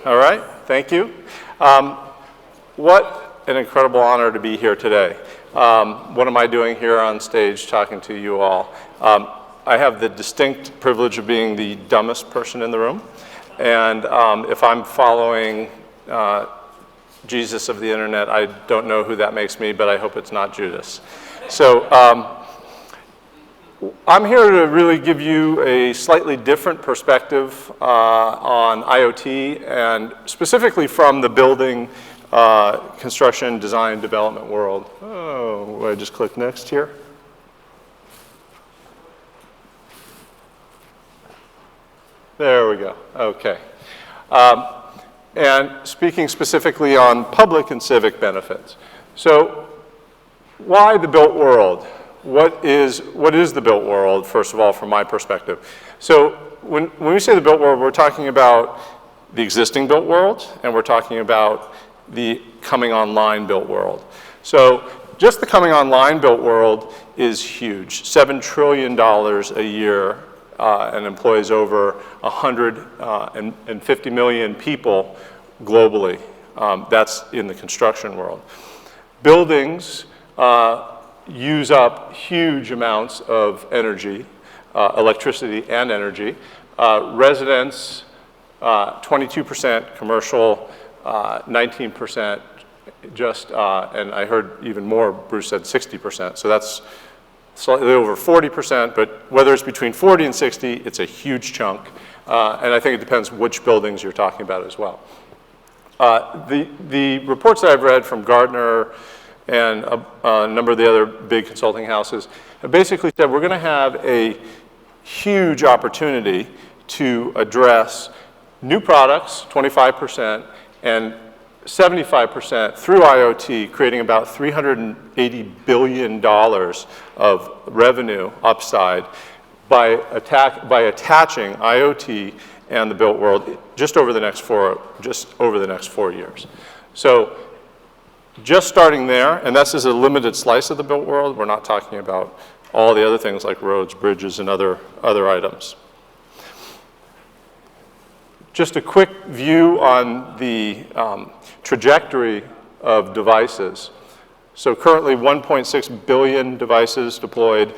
All right, thank you. What an incredible honor to be here today. What am I doing here on stage talking to you all? I have the distinct privilege of being the dumbest person in the room. And if I'm following Jesus of the internet, I don't know who that makes me, but I hope it's not Judas. So I'm here to really give you a slightly different perspective on IoT, and specifically from the building, construction, design, development world. Oh, I just click next here. There we go, okay. And speaking specifically on public and civic benefits. So why the built world? What is the built world, first of all, from my perspective? So when we say the built world, we're talking about the existing built world, and we're talking about the coming online built world. So just the coming online built world is huge. $7 trillion a year and employs over 150 million people globally. That's in the construction world. Buildings use up huge amounts of energy, electricity and energy. Residents, 22%, commercial, 19%, just, and I heard even more, Bruce said 60%, so that's slightly over 40%, but whether it's between 40 and 60, it's a huge chunk, and I think it depends which buildings you're talking about as well. The reports that I've read from Gartner and a number of the other big consulting houses have basically said we're going to have a huge opportunity to address new products, 25%, and 75% through IoT, creating about $380 billion of revenue upside by attaching IoT and the built world just over the next 4 years. So just starting there, and this is a limited slice of the built world. We're not talking about all the other things like roads, bridges, and other items. Just a quick view on the trajectory of devices. So currently 1.6 billion devices deployed,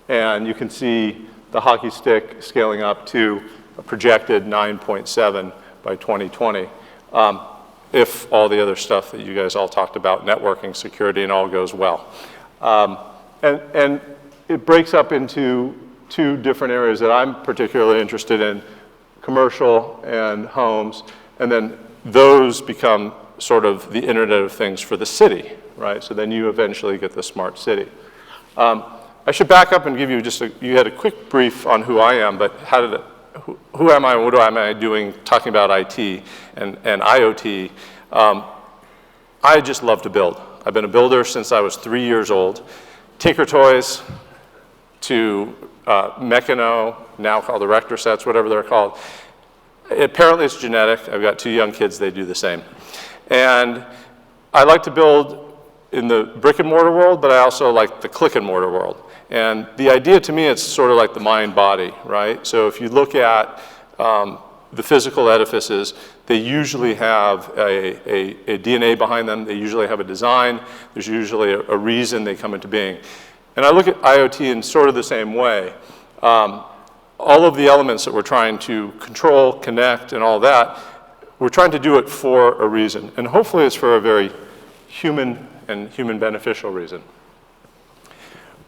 and you can see the hockey stick scaling up to a projected 9.7 by 2020. If all the other stuff that you guys all talked about, networking, security, and all goes well. And it breaks up into two different areas that I'm particularly interested in, commercial and homes, and then those become sort of the Internet of Things for the city, right? So then you eventually get the smart city. I should back up and give you you had a quick brief on who I am, but who am I and what am I doing talking about IT and IoT? I just love to build. I've been a builder since I was 3 years old. Tinker Toys to Meccano, now called erector sets, whatever they're called. Apparently it's genetic. I've got 2 young kids, they do the same. And I like to build in the brick and mortar world, but I also like the click and mortar world. And the idea to me, it's sort of like the mind body, right? So if you look at the physical edifices, they usually have a DNA behind them. They usually have a design. There's usually a reason they come into being. And I look at IoT in sort of the same way. All of the elements that we're trying to control, connect, and all that, we're trying to do it for a reason. And hopefully it's for a very human and human beneficial reason.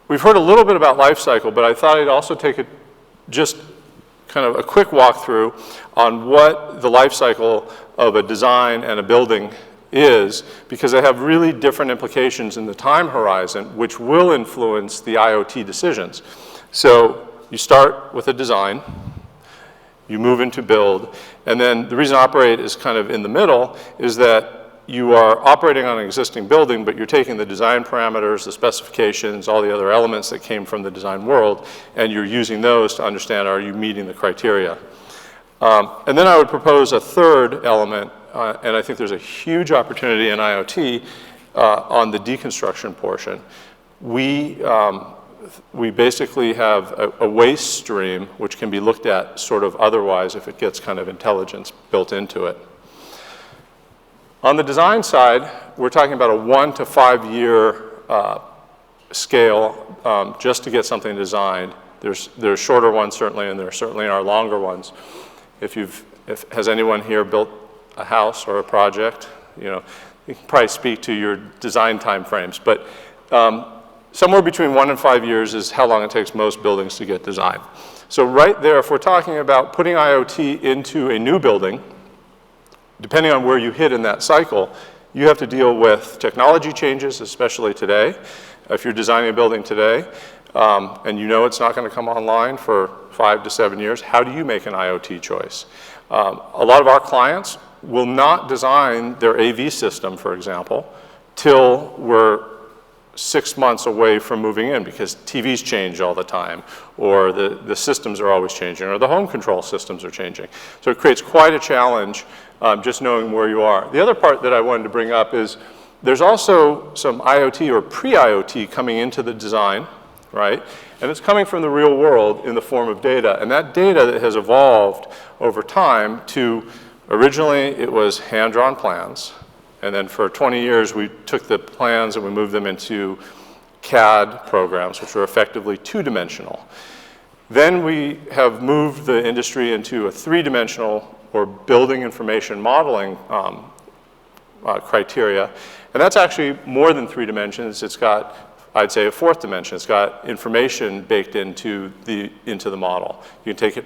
We've heard a little bit about life cycle, but I thought I'd also take just kind of a quick walkthrough on what the life cycle of a design and a building is, because they have really different implications in the time horizon, which will influence the IoT decisions. So you start with a design, you move into build, and then the reason operate is kind of in the middle is that you are operating on an existing building, but you're taking the design parameters, the specifications, all the other elements that came from the design world, and you're using those to understand, are you meeting the criteria? And then I would propose a third element, and I think there's a huge opportunity in IoT on the deconstruction portion. We basically have a waste stream which can be looked at sort of otherwise if it gets kind of intelligence built into it. On the design side, we're talking about a 1 to 5 year scale just to get something designed. There's shorter ones certainly, and there certainly are longer ones. Has anyone here built a house or a project? You can probably speak to your design time frames, but somewhere between 1 and 5 years is how long it takes most buildings to get designed. So right there, if we're talking about putting IoT into a new building, depending on where you hit in that cycle, you have to deal with technology changes, especially today. If you're designing a building today, and you know it's not going to come online for 5 to 7 years, how do you make an IoT choice? A lot of our clients will not design their AV system, for example, till we're 6 months away from moving in because TVs change all the time, or the systems are always changing, or the home control systems are changing. So it creates quite a challenge just knowing where you are. The other part that I wanted to bring up is there's also some IoT or pre-IoT coming into the design, right? And it's coming from the real world in the form of data. And that data that has evolved over time to, originally it was hand-drawn plans. And then for 20 years, we took the plans and we moved them into CAD programs, which were effectively two-dimensional. Then we have moved the industry into a three-dimensional or building information modeling criteria. And that's actually more than 3 dimensions. It's got, I'd say, a 4th dimension. It's got information baked into the model. You can take it,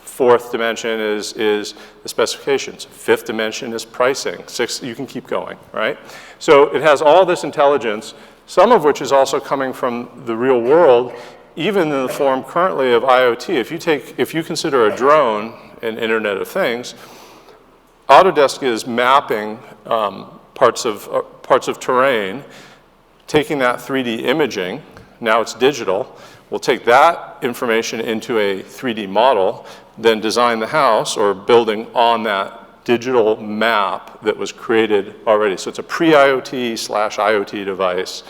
4th dimension is the specifications. 5th dimension is pricing. 6th, you can keep going, right? So it has all this intelligence, some of which is also coming from the real world, even in the form currently of IoT. If you consider a drone an Internet of Things, Autodesk is mapping parts of terrain, taking that 3D imaging, now it's digital, we'll take that information into a 3D model, then design the house or building on that digital map that was created already. So it's a pre-IoT / IoT device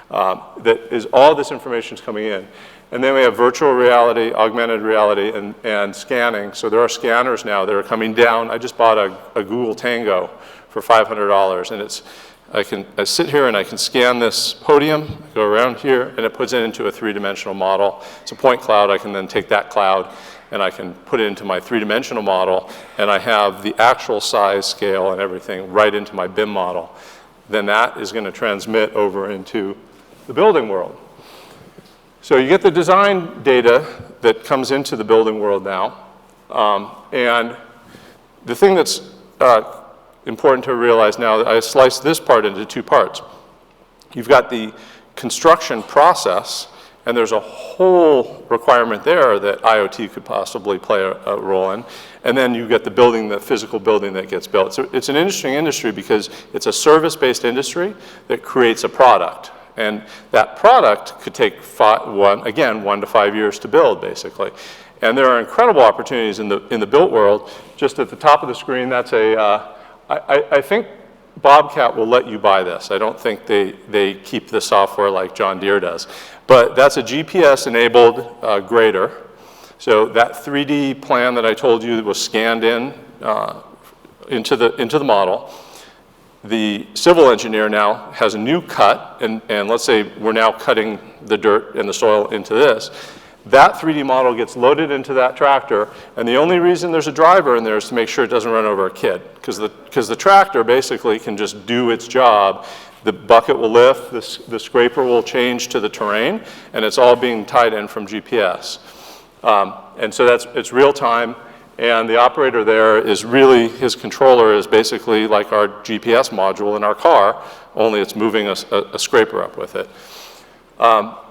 that is all this information is coming in. And then we have virtual reality, augmented reality, and scanning. So there are scanners now that are coming down. I just bought a Google Tango for $500, and I sit here and I can scan this podium, go around here, and it puts it into a 3-dimensional model. It's a point cloud. I can then take that cloud and I can put it into my 3-dimensional model, and I have the actual size, scale, and everything right into my BIM model. Then that is going to transmit over into the building world. So you get the design data that comes into the building world now. And the thing that's important to realize now, I sliced this part into 2 parts. You've got the construction process, and there's a whole requirement there that IoT could possibly play a role in. And then you get the building, the physical building that gets built. So it's an interesting industry because it's a service-based industry that creates a product. And that product could take 1 to 5 years to build, basically. And there are incredible opportunities in the built world. Just at the top of the screen, that's I think Bobcat will let you buy this. I don't think they keep the software like John Deere does. But that's a GPS-enabled grader. So that 3D plan that I told you was scanned into the model. The civil engineer now has a new cut, and let's say we're now cutting the dirt and the soil into this. That 3D model gets loaded into that tractor, and the only reason there's a driver in there is to make sure it doesn't run over a kid, because the tractor basically can just do its job. The bucket will lift, the scraper will change to the terrain, and it's all being tied in from GPS. And so it's real time. And the operator there is really, his controller is basically like our GPS module in our car, only it's moving a scraper up with it.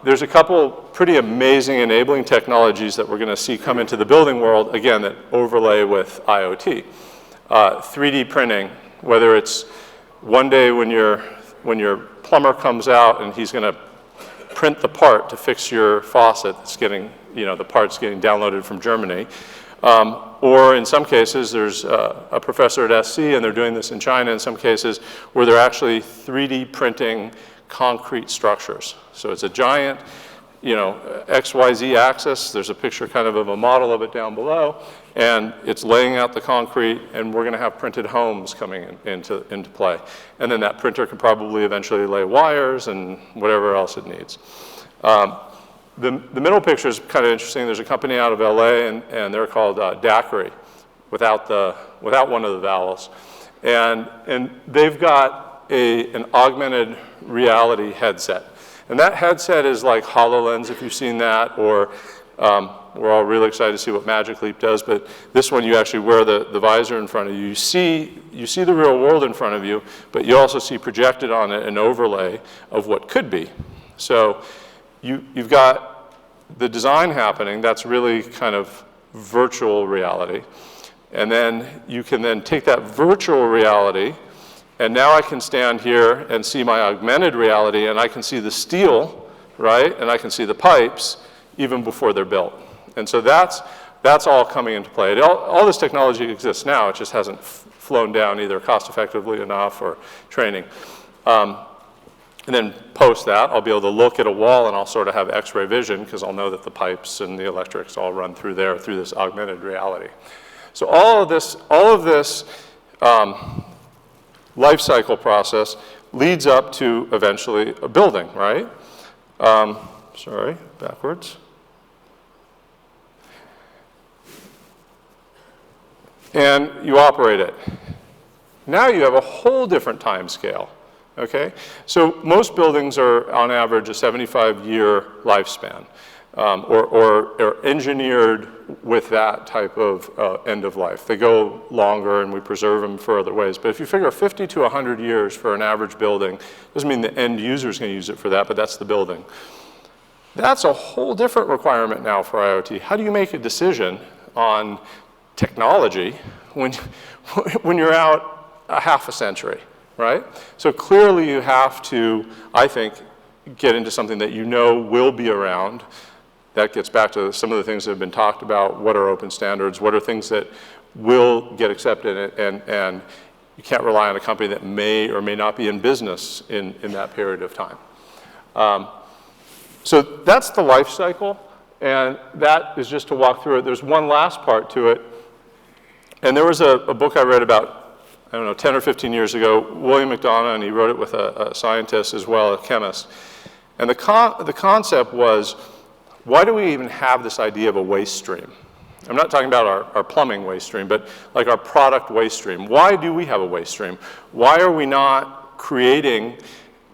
There's a couple pretty amazing enabling technologies that we're going to see come into the building world, again, that overlay with IoT. 3D printing, whether it's one day when your plumber comes out and he's going to print the part to fix your faucet that's getting, the part's getting downloaded from Germany. Or in some cases, there's a professor at SC, and they're doing this in China in some cases, where they're actually 3D printing concrete structures. So it's a giant, XYZ axis. There's a picture kind of a model of it down below. and it's laying out the concrete, and we're going to have printed homes coming into play. And then that printer can probably eventually lay wires and whatever else it needs. The middle picture is kind of interesting. There's a company out of LA, and they're called Daiquiri, without one of the vowels. And they've got an augmented reality headset. And that headset is like HoloLens, if you've seen that, or we're all really excited to see what Magic Leap does, but this one you actually wear the visor in front of you. You see the real world in front of you, but you also see projected on it an overlay of what could be. So you've got the design happening. That's really kind of virtual reality. And then you can then take that virtual reality, and now I can stand here and see my augmented reality, and I can see the steel, right? And I can see the pipes even before they're built. And so that's all coming into play. All this technology exists now. It just hasn't flown down either cost effectively enough or training. And then post that, I'll be able to look at a wall and I'll sort of have X-ray vision because I'll know that the pipes and the electrics all run through there through this augmented reality. So all of this life cycle process leads up to eventually a building, right? Sorry, backwards. And you operate it. Now you have a whole different time scale, okay? So most buildings are on average a 75-year lifespan, or engineered with that type of end of life. They go longer and we preserve them for other ways. But if you figure 50 to 100 years for an average building, doesn't mean the end user is going to use it for that, but that's the building. That's a whole different requirement now for IoT. How do you make a decision on technology when you're out a half a century, right? So clearly you have to, I think, get into something that you know will be around. That gets back to some of the things that have been talked about. What are open standards? What are things that will get accepted? And you can't rely on a company that may or may not be in business in that period of time. So that's the life cycle. And that is just to walk through it. There's one last part to it. And there was a book I read about, I don't know, 10 or 15 years ago, William McDonough, and he wrote it with a scientist as well, a chemist. And the concept was, why do we even have this idea of a waste stream? I'm not talking about our plumbing waste stream, but like our product waste stream. Why do we have a waste stream? Why are we not creating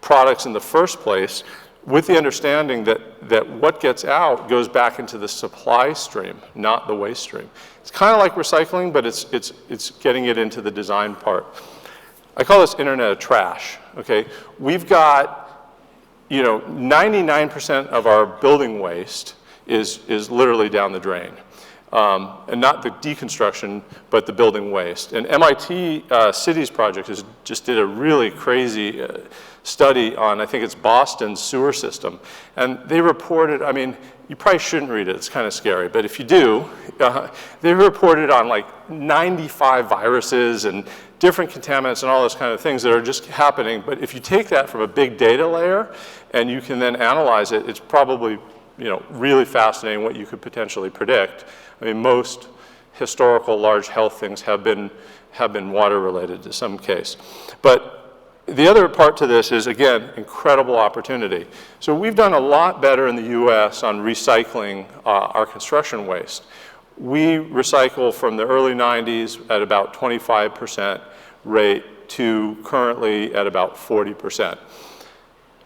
products in the first place with the understanding that what gets out goes back into the supply stream, not the waste stream? It's kind of like recycling, but it's getting it into the design part. I call this Internet of Trash, okay? We've got, 99% of our building waste is literally down the drain. And not the deconstruction, but the building waste. And MIT Cities Project just did a really crazy study on, I think it's Boston's sewer system. And they reported, I mean, you probably shouldn't read it, it's kind of scary, but if you do, they reported on like 95 viruses and different contaminants and all those kind of things that are just happening. But if you take that from a big data layer and you can then analyze it, it's probably really fascinating what you could potentially predict. I mean, most historical large health things have been water related to some case. But the other part to this is, again, incredible opportunity. So we've done a lot better in the US on recycling our construction waste. We recycle from the early 90s at about 25% rate to currently at about 40%.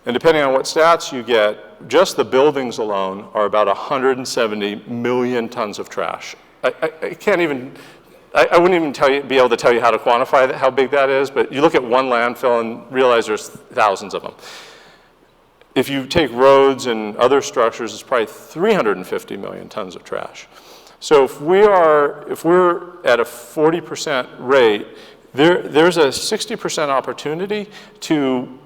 And depending on what stats you get, just the buildings alone are about 170 million tons of trash. I can't even, I wouldn't even be able to tell you how to quantify how big that is, but you look at one landfill and realize there's thousands of them. If you take roads and other structures, it's probably 350 million tons of trash. So if we're at a 40% rate, there's a 60% opportunity to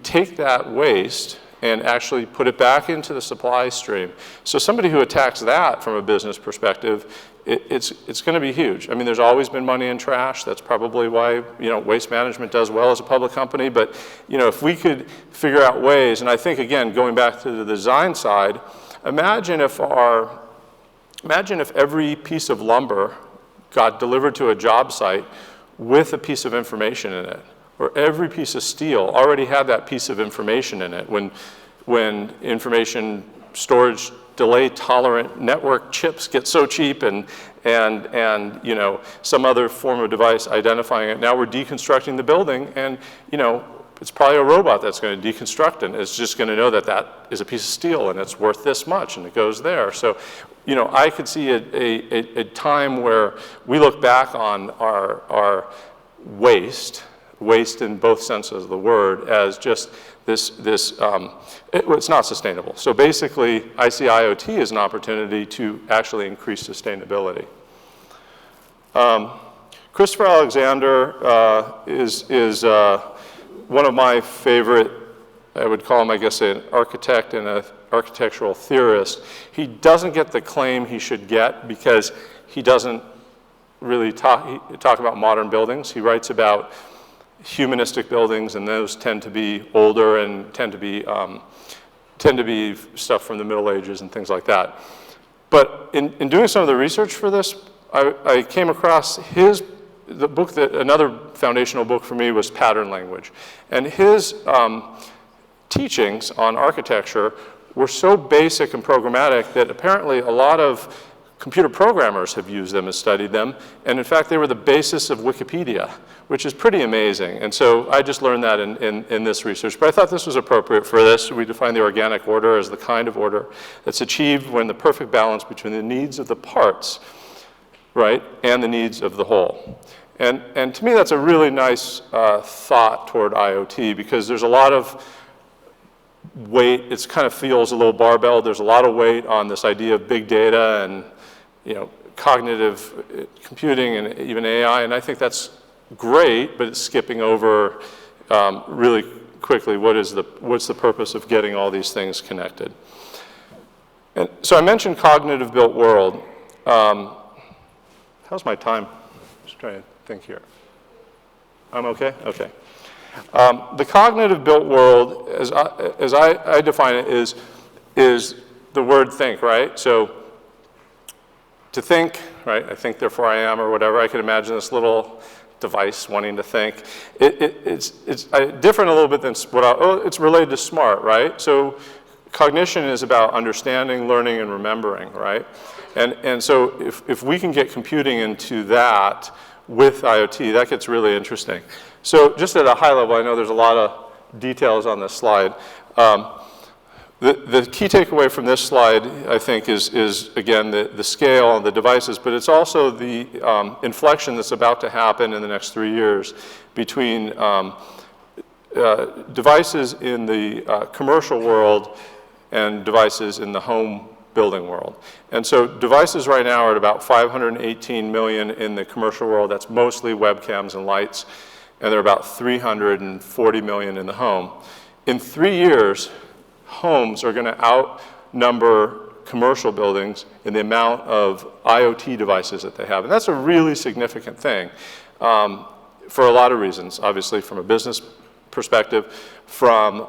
take that waste and actually put it back into the supply stream. So somebody who attacks that from a business perspective, it's going to be huge. I mean, there's always been money in trash. That's probably why Waste Management does well as a public company. But if we could figure out ways, and I think again going back to the design side, imagine if our Imagine if every piece of lumber got delivered to a job site with a piece of information in it, or every piece of steel already had that piece of information in it. When information storage delay tolerant network chips get so cheap and you know, some other form of device identifying it, now we're deconstructing the building, and you know, it's probably a robot that's going to deconstruct it, and it's just going to know that that is a piece of steel and it's worth this much and it goes there. So, you know, I could see a time where we look back on our waste in both senses of the word, as just it's not sustainable. So basically, I see IoT as an opportunity to actually increase sustainability. Christopher Alexander is one of my favorite, I would call him, I guess, an architect and an architectural theorist. He doesn't get the claim he should get because he doesn't really talk about modern buildings. He writes about humanistic buildings, and those tend to be older and tend to be stuff from the Middle Ages and things like that. But in doing some of the research for this, I came across the book that, another foundational book for me was Pattern Language. And his teachings on architecture were so basic and programmatic that apparently a lot of computer programmers have used them and studied them. And in fact, they were the basis of Wikipedia, which is pretty amazing. And so I just learned that in this research. But I thought this was appropriate for this. We define the organic order as the kind of order that's achieved when the perfect balance between the needs of the parts, right, and the needs of the whole. And to me, that's a really nice thought toward IoT, because there's a lot of weight. It kind of feels a little barbell. There's a lot of weight on this idea of big data and, you know, cognitive computing and even AI. And I think that's great, but it's skipping over really quickly what's the purpose of getting all these things connected. And so I mentioned cognitive built world. How's my time? Just trying to think here. I'm okay? Okay. The cognitive built world, as I define it, is the word think, right? So to think, right? I think, therefore I am, or whatever. I can imagine this little device wanting to think. It's different a little bit than it's related to smart, right? So cognition is about understanding, learning, and remembering, right? And so if we can get computing into that with IoT, that gets really interesting. So just at a high level, I know there's a lot of details on this slide. The key takeaway from this slide, I think, is again, the scale and the devices, but it's also the inflection that's about to happen in the next 3 years between devices in the commercial world and devices in the home building world. And so devices right now are at about 518 million in the commercial world. That's mostly webcams and lights. And they're about 340 million in the home. In 3 years, homes are going to outnumber commercial buildings in the amount of IoT devices that they have. And that's a really significant thing for a lot of reasons. Obviously, from a business perspective, from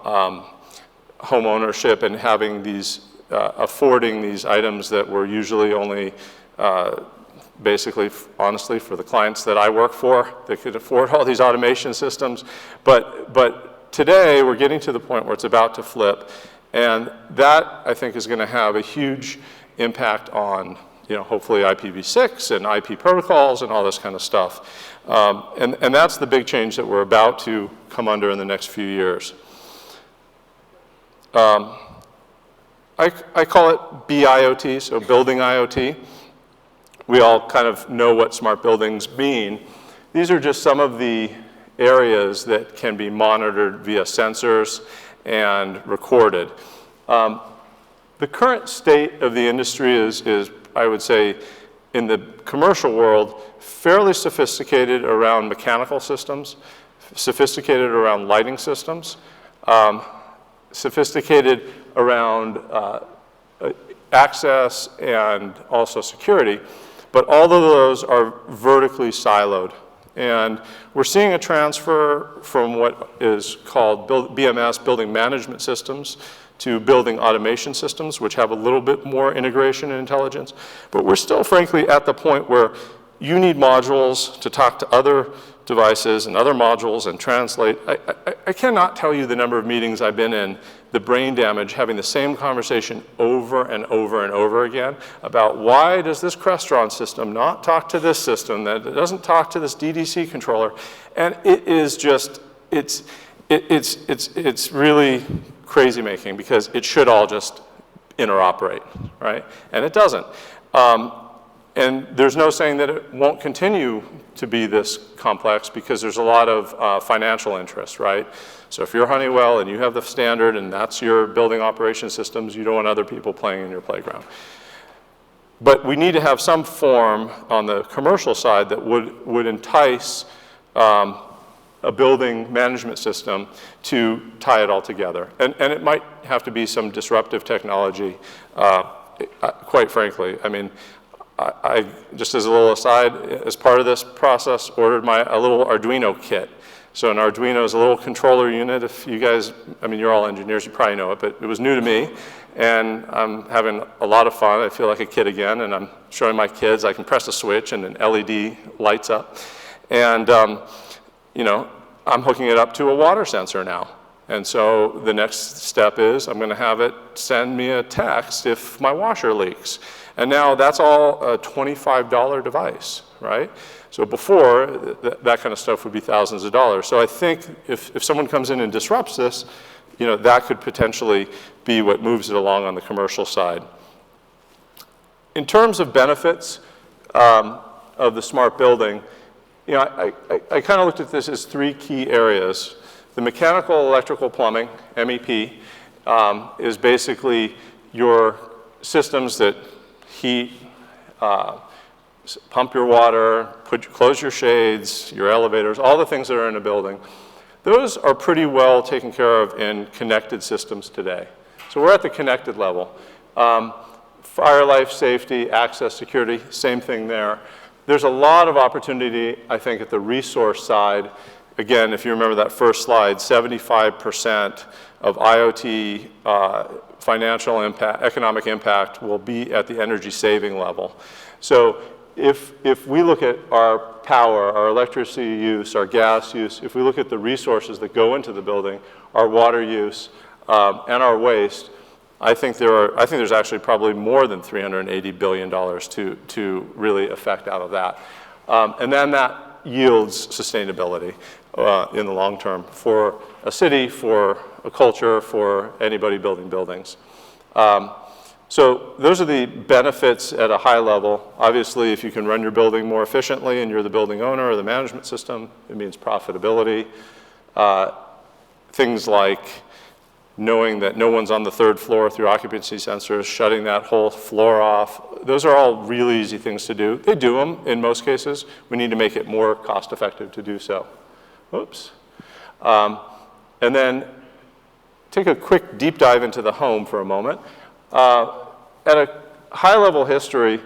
home ownership and having these, affording these items that were usually only basically, honestly, for the clients that I work for, they could afford all these automation systems. But today, we're getting to the point where it's about to flip. And that, I think, is going to have a huge impact on, you know, hopefully IPv6 and IP protocols and all this kind of stuff. And that's the big change that we're about to come under in the next few years. I call it BIoT, so building IoT. We all kind of know what smart buildings mean. These are just some of the areas that can be monitored via sensors and recorded. The current state of the industry is, I would say, in the commercial world, fairly sophisticated around mechanical systems, sophisticated around lighting systems, sophisticated around access and also security. But all of those are vertically siloed. And we're seeing a transfer from what is called BMS, building management systems, to building automation systems, which have a little bit more integration and intelligence. But we're still, frankly, at the point where you need modules to talk to other devices and other modules and translate. I cannot tell you the number of meetings I've been in, the brain damage, having the same conversation over and over and over again about why does this Crestron system not talk to this system, that it doesn't talk to this DDC controller. And it is just, it's really crazy making, because it should all just interoperate, right? And it doesn't. And there's no saying that it won't continue to be this complex, because there's a lot of financial interest, right? So if you're Honeywell and you have the standard and that's your building operation systems, you don't want other people playing in your playground. But we need to have some form on the commercial side that would entice a building management system to tie it all together. And it might have to be some disruptive technology, quite frankly. I mean, I just as a little aside, as part of this process, ordered a little Arduino kit. So an Arduino is a little controller unit. If you guys, I mean, you're all engineers, you probably know it, but it was new to me. And I'm having a lot of fun. I feel like a kid again, and I'm showing my kids I can press a switch and an LED lights up. And you know, I'm hooking it up to a water sensor now. And so the next step is I'm gonna have it send me a text if my washer leaks. And now that's all a $25 device, right? So before, that kind of stuff would be thousands of dollars. So I think if someone comes in and disrupts this, you know, that could potentially be what moves it along on the commercial side. In terms of benefits of the smart building, you know, I kind of looked at this as three key areas. The mechanical, electrical, plumbing, MEP, is basically your systems that heat, pump your water, close your shades, your elevators, all the things that are in a building. Those are pretty well taken care of in connected systems today. So we're at the connected level. Fire, life, safety, access, security, same thing there. There's a lot of opportunity, I think, at the resource side. Again, if you remember that first slide, 75% of IoT financial impact, economic impact will be at the energy saving level. So if we look at our power, our electricity use, our gas use, if we look at the resources that go into the building, our water use, and our waste, I think there's actually probably more than $380 billion to really affect out of that. And then that yields sustainability in the long term for a city, for a culture, for anybody building buildings. So those are the benefits at a high level. Obviously, if you can run your building more efficiently and you're the building owner or the management system, it means profitability. Things like knowing that no one's on the third floor through occupancy sensors, shutting that whole floor off. Those are all really easy things to do. They do them in most cases. We need to make it more cost effective to do so. Oops. And then take a quick deep dive into the home for a moment. At a high level history,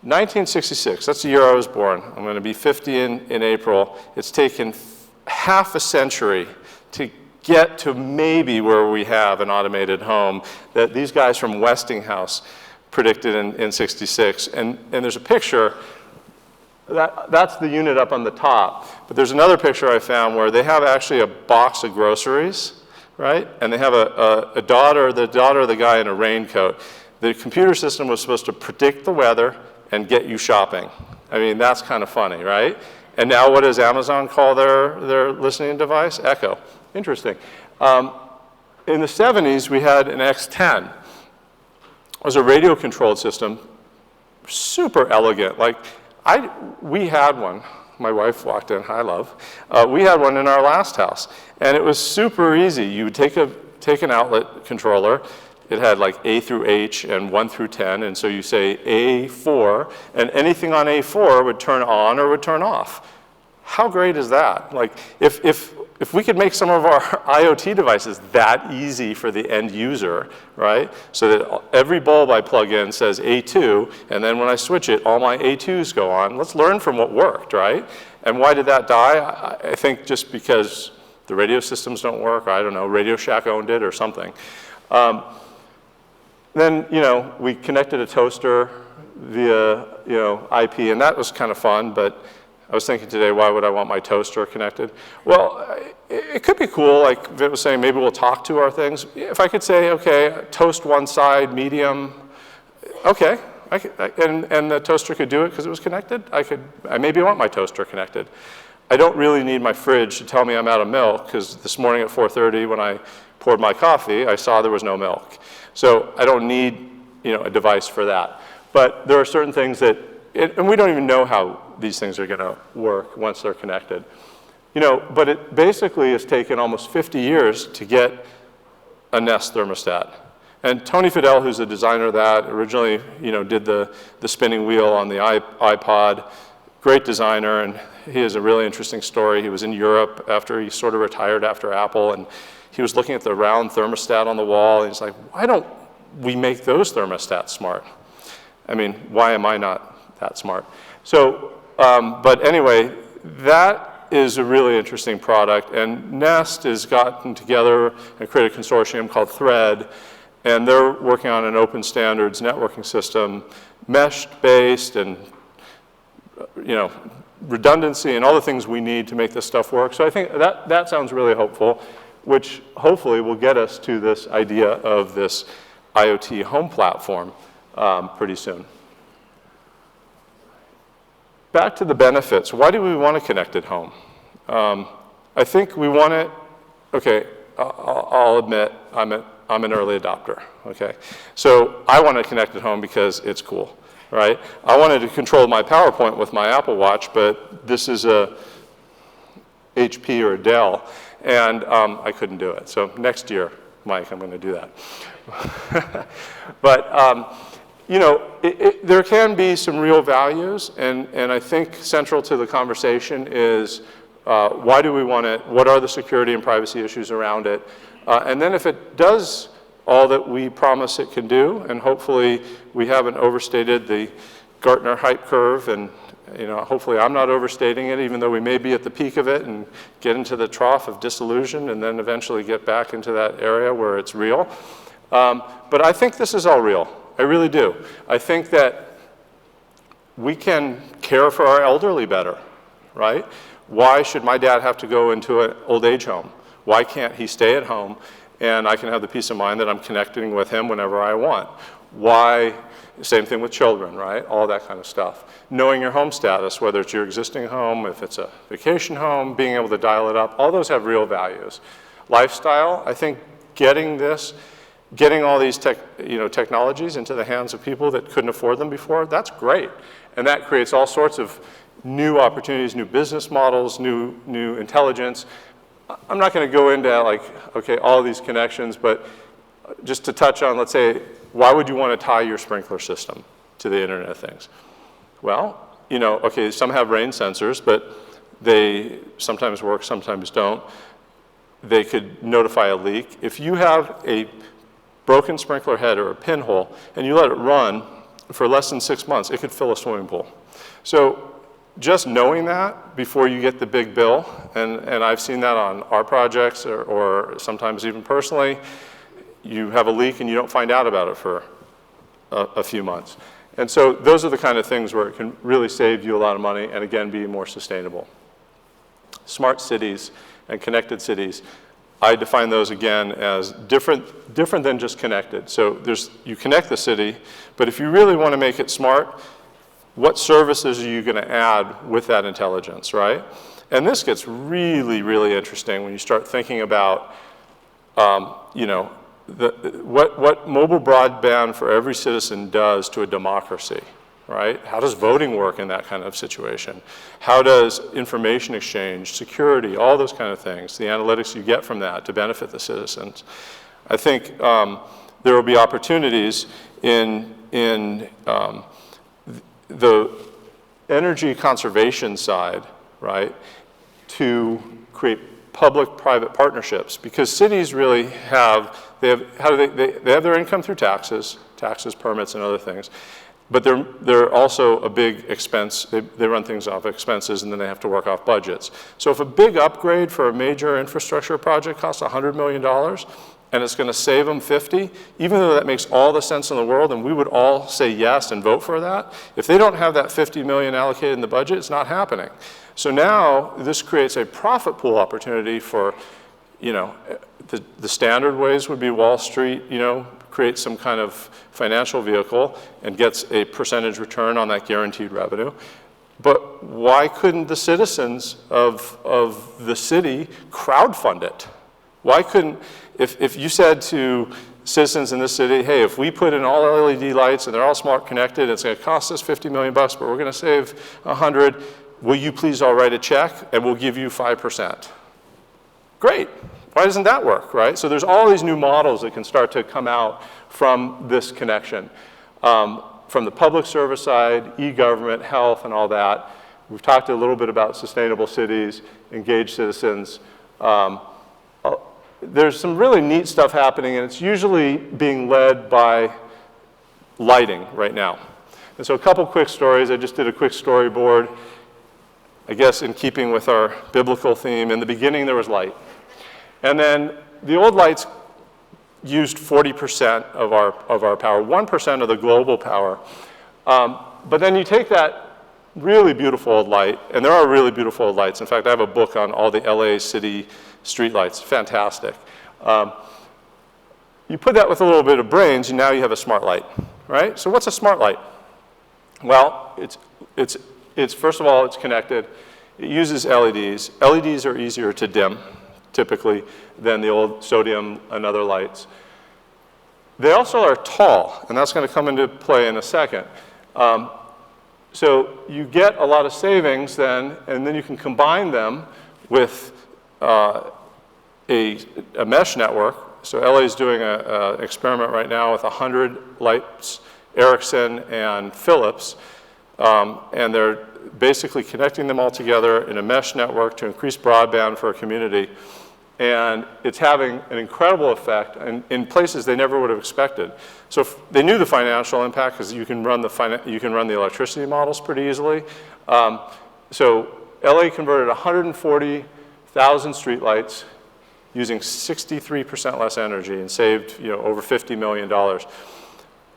1966, that's the year I was born. I'm gonna be 50 in April. It's taken half a century to get to maybe where we have an automated home that these guys from Westinghouse predicted in 66. And there's a picture, that's the unit up on the top. But there's another picture I found where they have actually a box of groceries, right? And they have the daughter of the guy in a raincoat. The computer system was supposed to predict the weather and get you shopping. I mean, that's kind of funny, right? And now what does Amazon call their listening device? Echo. Interesting. In the 70s, we had an X10. It was a radio-controlled system, super elegant. Like, we had one. My wife walked in, hi, love. We had one in our last house, and it was super easy. You would take an outlet controller. It had like A through H and 1 through 10, and so you say A4, and anything on A4 would turn on or would turn off. How great is that? Like, if we could make some of our IoT devices that easy for the end user, right? So that every bulb I plug in says A2, and then when I switch it, all my A2s go on. Let's learn from what worked, right? And why did that die? I think just because the radio systems don't work, or I don't know, Radio Shack owned it or something. Then, we connected a toaster via, IP, and that was kind of fun, but I was thinking today, why would I want my toaster connected? Well, it could be cool, like Vit was saying, maybe we'll talk to our things. If I could say, okay, toast one side, medium, okay, and the toaster could do it because it was connected, I maybe want my toaster connected. I don't really need my fridge to tell me I'm out of milk, because this morning at 4:30 when I poured my coffee, I saw there was no milk. So I don't need, a device for that. But there are certain things that, and we don't even know how these things are going to work once they're connected. But it basically has taken almost 50 years to get a Nest thermostat. And Tony Fidel, who's the designer of that, originally, did the spinning wheel on the iPod. Great designer, and he has a really interesting story. He was in Europe after he sort of retired after Apple, and he was looking at the round thermostat on the wall, and he's like, why don't we make those thermostats smart? I mean, why am I not that smart? So, but anyway, that is a really interesting product, and Nest has gotten together and created a consortium called Thread, and they're working on an open standards networking system, mesh-based and redundancy and all the things we need to make this stuff work. So I think that sounds really hopeful, which hopefully will get us to this idea of this IoT home platform pretty soon. Back to the benefits. Why do we want a connected home? I think we want it, okay, I'll admit I'm an early adopter, okay? So I want a connected home because it's cool, right? I wanted to control my PowerPoint with my Apple Watch, but this is a HP or a Dell, and I couldn't do it. So next year, Mike, I'm going to do that. But there can be some real values, and I think central to the conversation is why do we want it? What are the security and privacy issues around it? And then if it does all that we promise it can do, and hopefully we haven't overstated the Gartner hype curve, and hopefully I'm not overstating it, even though we may be at the peak of it and get into the trough of disillusion and then eventually get back into that area where it's real. But I think this is all real. I really do. I think that we can care for our elderly better, right? Why should my dad have to go into an old age home? Why can't he stay at home and I can have the peace of mind that I'm connecting with him whenever I want? Why, same thing with children, right? All that kind of stuff. Knowing your home status, whether it's your existing home, if it's a vacation home, being able to dial it up, all those have real values. Lifestyle, I think getting all these technologies into the hands of people that couldn't afford them before, that's great. And that creates all sorts of new opportunities, new business models, new intelligence. I'm not going to go into all of these connections, but just to touch on, let's say, why would you want to tie your sprinkler system to the Internet of Things? Well, okay, some have rain sensors, but they sometimes work, sometimes don't. They could notify a leak. If you have a broken sprinkler head or a pinhole and you let it run for less than 6 months, it could fill a swimming pool. So just knowing that before you get the big bill, and I've seen that on our projects or sometimes even personally, you have a leak and you don't find out about it for a few months. And so those are the kind of things where it can really save you a lot of money and again be more sustainable. Smart cities and connected cities, I define those again as different than just connected. So you connect the city, but if you really want to make it smart, what services are you going to add with that intelligence, right? And this gets really, really interesting when you start thinking about, what mobile broadband for every citizen does to a democracy, right? How does voting work in that kind of situation? How does information exchange, security, all those kind of things, the analytics you get from that to benefit the citizens? I think there will be opportunities in the energy conservation side, right, to create public-private partnerships, because cities really have, they have their income through taxes, permits, and other things. But they're also a big expense. They run things off expenses, and then they have to work off budgets. So if a big upgrade for a major infrastructure project costs $100 million, and it's going to save them 50, even though that makes all the sense in the world, and we would all say yes and vote for that, if they don't have that 50 million allocated in the budget, it's not happening. So now this creates a profit pool opportunity for, you know, the standard ways would be Wall Street, you know, creates some kind of financial vehicle and gets a percentage return on that guaranteed revenue. But why couldn't the citizens of the city crowdfund it? Why couldn't, if you said to citizens in this city, hey, if we put in all LED lights and they're all smart connected, it's going to cost us 50 million bucks, but we're going to save 100, will you please all write a check and we'll give you 5%? Great. Why doesn't that work, right? So there's all these new models that can start to come out from this connection. From the public service side, e-government, health, and all that. We've talked a little bit about sustainable cities, engaged citizens. There's some really neat stuff happening, and it's usually being led by lighting right now. And so a couple quick stories. I just did a quick storyboard, I guess in keeping with our biblical theme. In the beginning, there was light. And then the old lights used 40% of our power, 1% of the global power. But then you take that really beautiful old light, and there are really beautiful old lights. In fact, I have a book on all the LA city street lights, fantastic. You put that with a little bit of brains, and now you have a smart light, right? So what's a smart light? Well, it's first of all, it's connected. It uses LEDs. LEDs are easier to dim, typically, than the old sodium and other lights. They also are tall, and that's going to come into play in a second. So you get a lot of savings then, and then you can combine them with a mesh network. So LA is doing an experiment right now with 100 lights, Ericsson and Philips, and they're basically connecting them all together in a mesh network to increase broadband for a community. And it's having an incredible effect in places they never would have expected. So they knew the financial impact because you can run the electricity models pretty easily. So LA converted 140,000 streetlights using 63% less energy and saved, you know, over $50 million.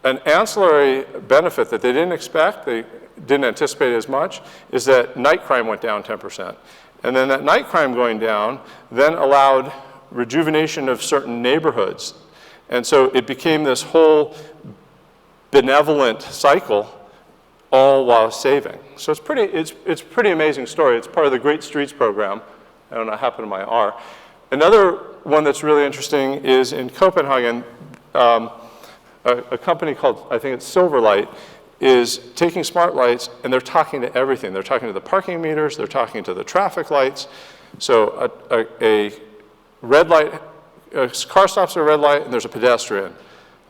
An ancillary benefit that they didn't expect, they didn't anticipate as much, is that night crime went down 10%. And then that night crime going down then allowed rejuvenation of certain neighborhoods. And so it became this whole benevolent cycle, all while saving. So it's a pretty amazing story. It's part of the Great Streets program. I don't know what happened to my R. Another one that's really interesting is in Copenhagen, a company called, I think it's Silverlight, is taking smart lights and they're talking to everything. They're talking to the parking meters, they're talking to the traffic lights. So a red light, a car stops at a red light and there's a pedestrian.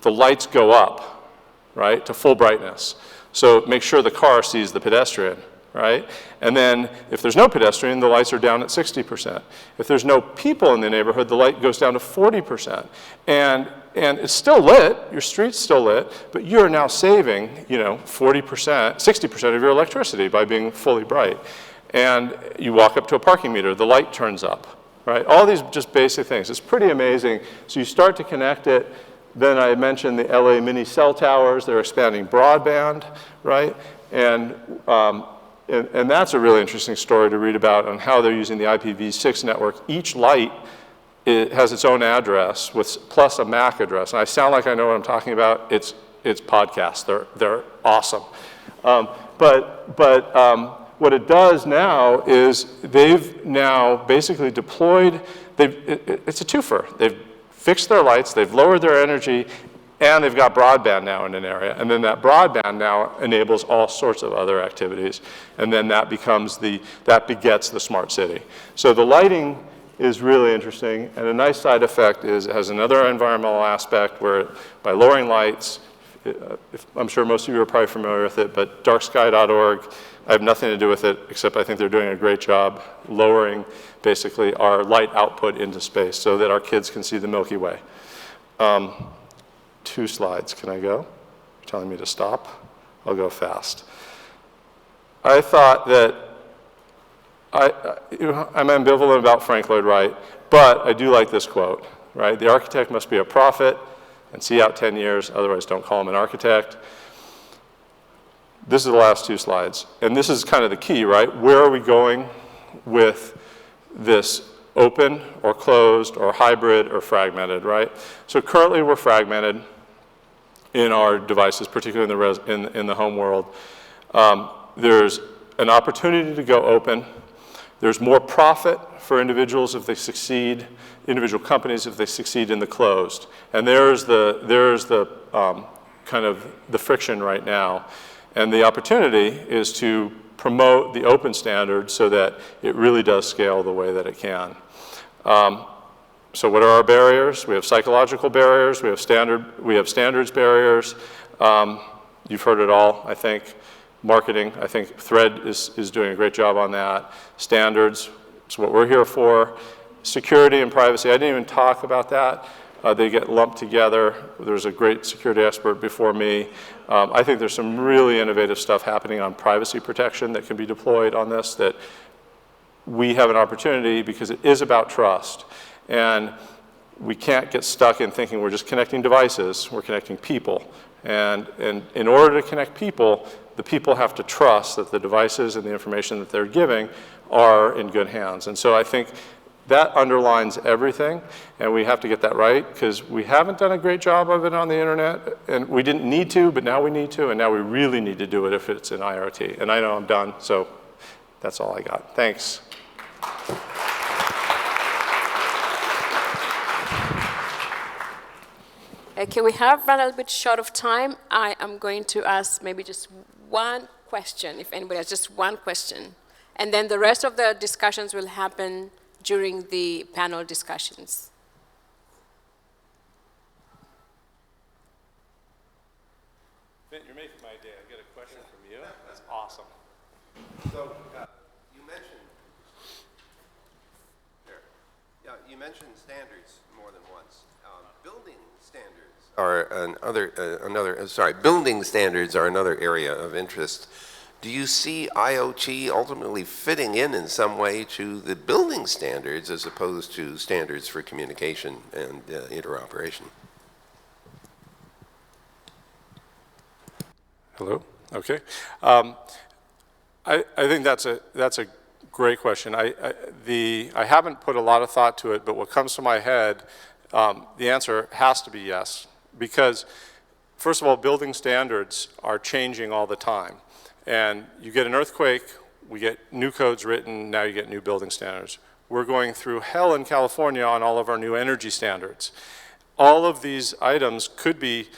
The lights go up, right, to full brightness. So make sure the car sees the pedestrian, right? And then if there's no pedestrian, the lights are down at 60%. If there's no people in the neighborhood, the light goes down to 40%. And it's still lit, your street's still lit, but you're now saving, you know, 40%, 60% of your electricity by being fully bright. And you walk up to a parking meter, the light turns up, right? All these just basic things. It's pretty amazing. So you start to connect it. Then I mentioned the LA mini cell towers. They're expanding broadband, right? And that's a really interesting story to read about on how they're using the IPv6 network. Each light, it has its own address plus a MAC address. And I sound like I know what I'm talking about. It's podcasts. They're awesome. What it does now is they've now basically deployed, it's a twofer. They've fixed their lights, they've lowered their energy, and they've got broadband now in an area. And then that broadband now enables all sorts of other activities. And then that begets the smart city. So the lighting is really interesting. And a nice side effect is it has another environmental aspect where by lowering lights, I'm sure most of you are probably familiar with it, but darksky.org, I have nothing to do with it, except I think they're doing a great job lowering basically our light output into space so that our kids can see the Milky Way. 2 slides, can I go? You're telling me to stop? I'll go fast. I thought that I'm ambivalent about Frank Lloyd Wright, but I do like this quote, right? The architect must be a prophet and see out 10 years, otherwise don't call him an architect. This is the last 2 slides, and this is kind of the key, right? Where are we going with this open or closed or hybrid or fragmented, right? So currently we're fragmented in our devices, particularly in the home world. There's an opportunity to go open. There's more profit for individuals if they succeed, individual companies if they succeed in the closed. And there's the kind of the friction right now. And the opportunity is to promote the open standard so that it really does scale the way that it can. So what are our barriers? We have psychological barriers, we have standards barriers. You've heard it all, I think. Marketing, I think Thread is doing a great job on that. Standards, it's what we're here for. Security and privacy, I didn't even talk about that. They get lumped together. There's a great security expert before me. I think there's some really innovative stuff happening on privacy protection that can be deployed on this, that we have an opportunity because it is about trust. And we can't get stuck in thinking we're just connecting devices, we're connecting people. And in order to connect people, the people have to trust that the devices and the information that they're giving are in good hands. And so I think that underlines everything, and we have to get that right, because we haven't done a great job of it on the internet, and we didn't need to, but now we need to, and now we really need to do it if it's in IoT. And I know I'm done, so that's all I got. Thanks. Okay, we have run a little bit short of time. I am going to ask maybe just one question, if anybody has just one question. And then the rest of the discussions will happen during the panel discussions. Ben, you're making my day. I get a question from you. That's awesome. So you mentioned standards more than once. Building standards are another area of interest. Do you see IoT ultimately fitting in some way to the building standards as opposed to standards for communication and interoperation? Hello? Okay. I think that's a great question. I haven't put a lot of thought to it, but what comes to my head, the answer has to be yes. Because, first of all, building standards are changing all the time. And you get an earthquake, we get new codes written, now you get new building standards. We're going through hell in California on all of our new energy standards. All of these items could be,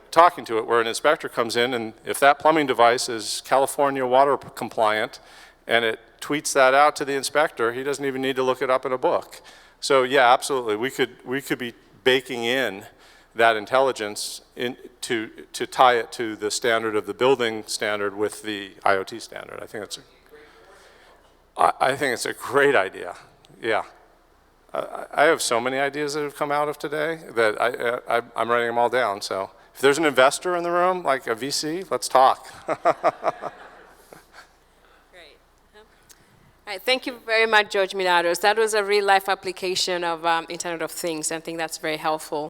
talking to it, where an inspector comes in, and if that plumbing device is California water compliant, and it tweets that out to the inspector, he doesn't even need to look it up in a book. So yeah, absolutely, we could be baking in that intelligence to tie it to the standard of the building standard with the IoT standard. I think it's a great idea. Yeah, I have so many ideas that have come out of today that I'm writing them all down. So if there's an investor in the room, like a VC, let's talk. All right, thank you very much, George Minardos. That was a real-life application of Internet of Things. I think that's very helpful.